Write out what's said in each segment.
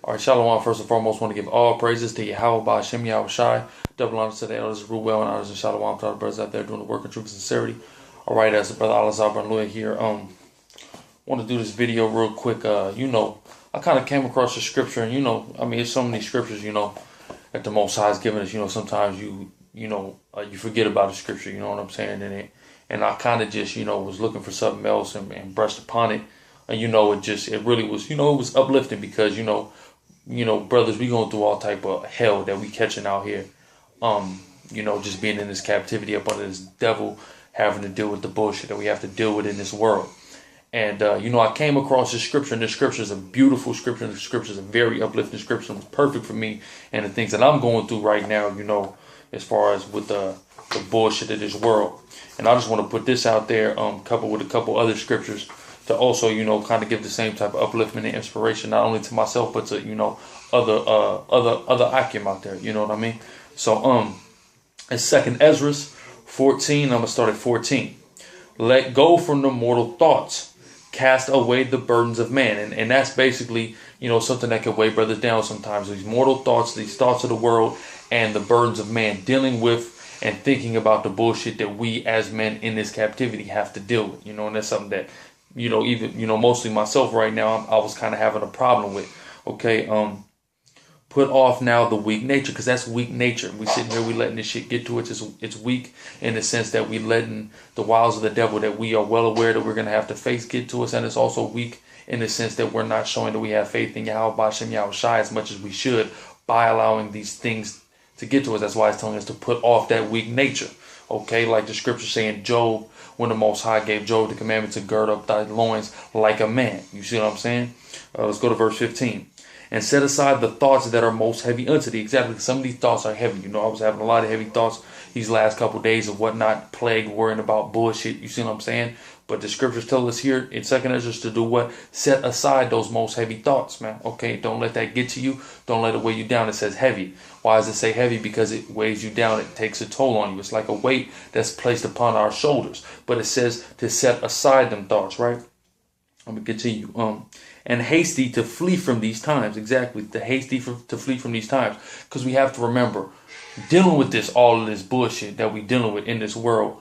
All right, Shalom. First and foremost, want to give all praises to Yahweh Ba'Shem Yahweh Shai. Double honors to the elders, Ruel, and honors and Shalom to all the brothers out there doing the work of truth and sincerity. All right, as the brother Alazar Barnlua here, want to do this video real quick. I kind of came across the scripture, and it's so many scriptures, that the Most High has given us. Sometimes you forget about the scripture. You know what I'm saying? And I kind of just, was looking for something else and brushed upon it. And it really was, it was uplifting because brothers, we going through all type of hell that we catching out here. Just being in this captivity up under this devil, having to deal with the bullshit that we have to deal with in this world. And, I came across this scripture, and this scripture is a beautiful scripture. The scripture is a very uplifting scripture. It was perfect for me and the things that I'm going through right now, as far as with the bullshit of this world. And I just want to put this out there, coupled with a couple other scriptures to also, kind of give the same type of upliftment and inspiration, not only to myself, but to, other Akim out there. You know what I mean? So, in 2nd Ezra 14, I'm going to start at 14. Let go from the mortal thoughts. Cast away the burdens of man. And that's basically, something that can weigh brothers down sometimes. These mortal thoughts, these thoughts of the world, and the burdens of man, dealing with and thinking about the bullshit that we as men in this captivity have to deal with. And that's something that, even, mostly myself right now, I was kind of having a problem with. Okay, put off now the weak nature, because that's weak nature. We sitting here, we letting this shit get to it. It's weak in the sense that we letting the wiles of the devil that we are well aware that we're going to have to face get to us. And it's also weak in the sense that we're not showing that we have faith in Yahweh Ba'Shem Yahweh Shai as much as we should by allowing these things to get to us. That's why it's telling us to put off that weak nature. Okay, like the scripture saying Job, when the Most High gave Job the commandment to gird up thy loins like a man. You see what I'm saying? Let's go to verse 15. And set aside the thoughts that are most heavy unto thee. Exactly. Some of these thoughts are heavy. I was having a lot of heavy thoughts these last couple of days of whatnot, plagued, worrying about bullshit. You see what I'm saying? But the scriptures tell us here in 2nd Ezra to do what? Set aside those most heavy thoughts, man. Okay, don't let that get to you. Don't let it weigh you down. It says heavy. Why does it say heavy? Because it weighs you down. It takes a toll on you. It's like a weight that's placed upon our shoulders. But it says to set aside them thoughts, right? Let me continue. And hasty to flee from these times. Exactly. To flee from these times. Because we have to remember, dealing with all of this bullshit that we dealing with in this world,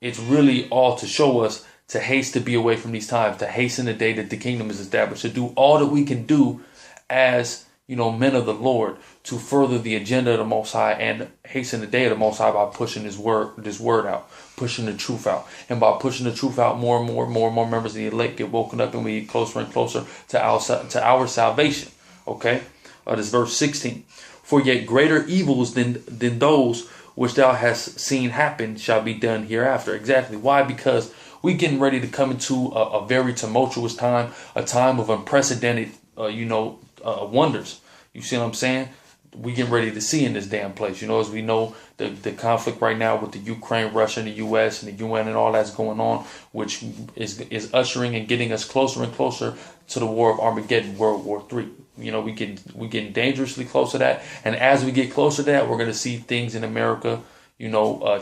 it's really all to show us to haste to be away from these times, to hasten the day that the kingdom is established, to do all that we can do as, men of the Lord, to further the agenda of the Most High and hasten the day of the Most High by pushing this word out, pushing the truth out. And by pushing the truth out, more and more members of the elect get woken up, and we get closer and closer to our salvation. Okay? This verse 16. For yet greater evils than those which thou hast seen happen shall be done hereafter. Exactly. Why? Because we getting ready to come into a very tumultuous time, a time of unprecedented, wonders. You see what I'm saying? We getting ready to see in this damn place. As we know, the conflict right now with the Ukraine, Russia, and the U.S. and the UN and all that's going on, which is ushering and getting us closer and closer to the war of Armageddon, World War III. We getting dangerously close to that. And as we get closer to that, we're going to see things in America,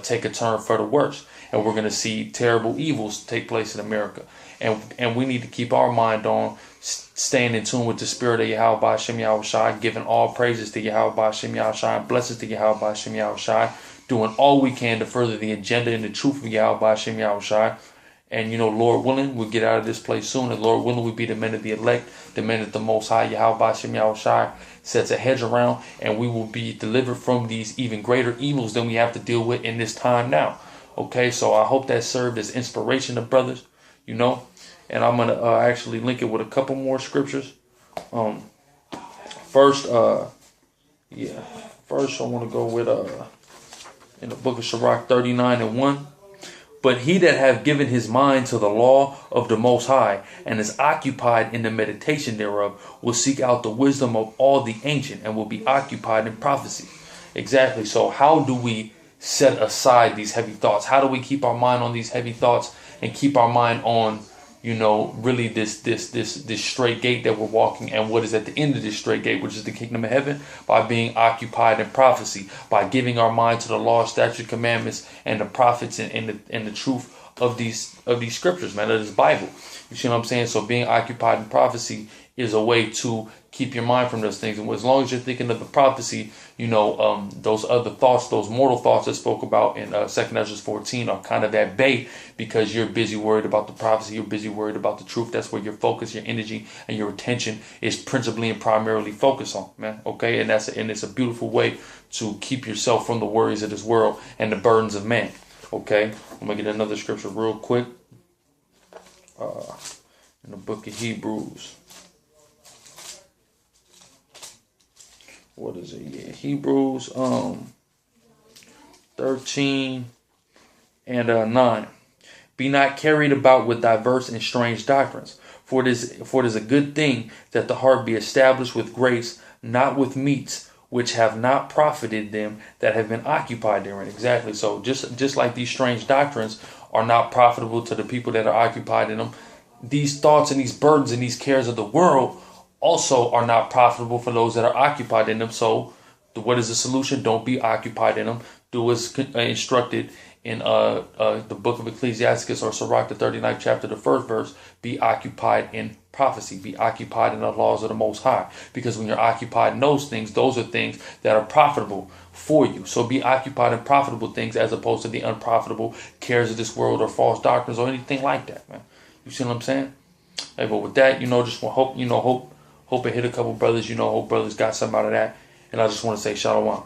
take a turn for the worse. And we're going to see terrible evils take place in America. And we need to keep our mind on staying in tune with the spirit of Yahweh Ba'Shem Yahweh Shai, giving all praises to Yahweh Ba'Shem Yahweh Shai, and blessings to Yahweh Ba'Shem Yahweh Shai, doing all we can to further the agenda and the truth of Yahweh Ba'Shem Yahweh Shai. And, Lord willing, we'll get out of this place soon. And Lord willing, we be the men of the elect, the men of the Most High, Yahweh Ba'Shem Yahweh Shai, sets a hedge around, and we will be delivered from these even greater evils than we have to deal with in this time now. Okay, so I hope that served as inspiration to brothers, And I'm going to actually link it with a couple more scriptures. First I want to go with in the book of Sirach 39:1. But he that hath given his mind to the law of the Most High, and is occupied in the meditation thereof, will seek out the wisdom of all the ancient, and will be occupied in prophecy. Exactly. So how do we set aside these heavy thoughts? How do we keep our mind on these heavy thoughts and keep our mind on, really this straight gate that we're walking, and what is at the end of this straight gate, which is the kingdom of heaven? By being occupied in prophecy, by giving our mind to the law, statute, commandments, and the prophets, and the truth of these scriptures, man, of this Bible. You see what I'm saying? So being occupied in prophecy is a way to keep your mind from those things. And as long as you're thinking of the prophecy, those other thoughts, those mortal thoughts that spoke about in 2 Ezra 14 are kind of at bay, because you're busy worried about the prophecy. You're busy worried about the truth. That's where your focus, your energy, and your attention is principally and primarily focused on, man. Okay, and it's a beautiful way to keep yourself from the worries of this world and the burdens of man. Okay, I'm gonna get another scripture real quick. In the book of Hebrews. What is it? Yeah, Hebrews 13 and 9. Be not carried about with diverse and strange doctrines, for it is a good thing that the heart be established with grace, not with meats which have not profited them that have been occupied therein. Exactly. So just like these strange doctrines are not profitable to the people that are occupied in them, these thoughts and these burdens and these cares of the world also are not profitable for those that are occupied in them. So what is the solution? Don't be occupied in them. Do as instructed in the book of Ecclesiastes, or Sirach, the 39th chapter, the first verse. Be occupied in prophecy. Be occupied in the laws of the Most High. Because when you're occupied in those things are things that are profitable for you. So be occupied in profitable things, as opposed to the unprofitable cares of this world or false doctrines or anything like that, man. You see what I'm saying? Hey, but with that, just hope it hit a couple brothers. Hope brothers got something out of that. And I just want to say shalom.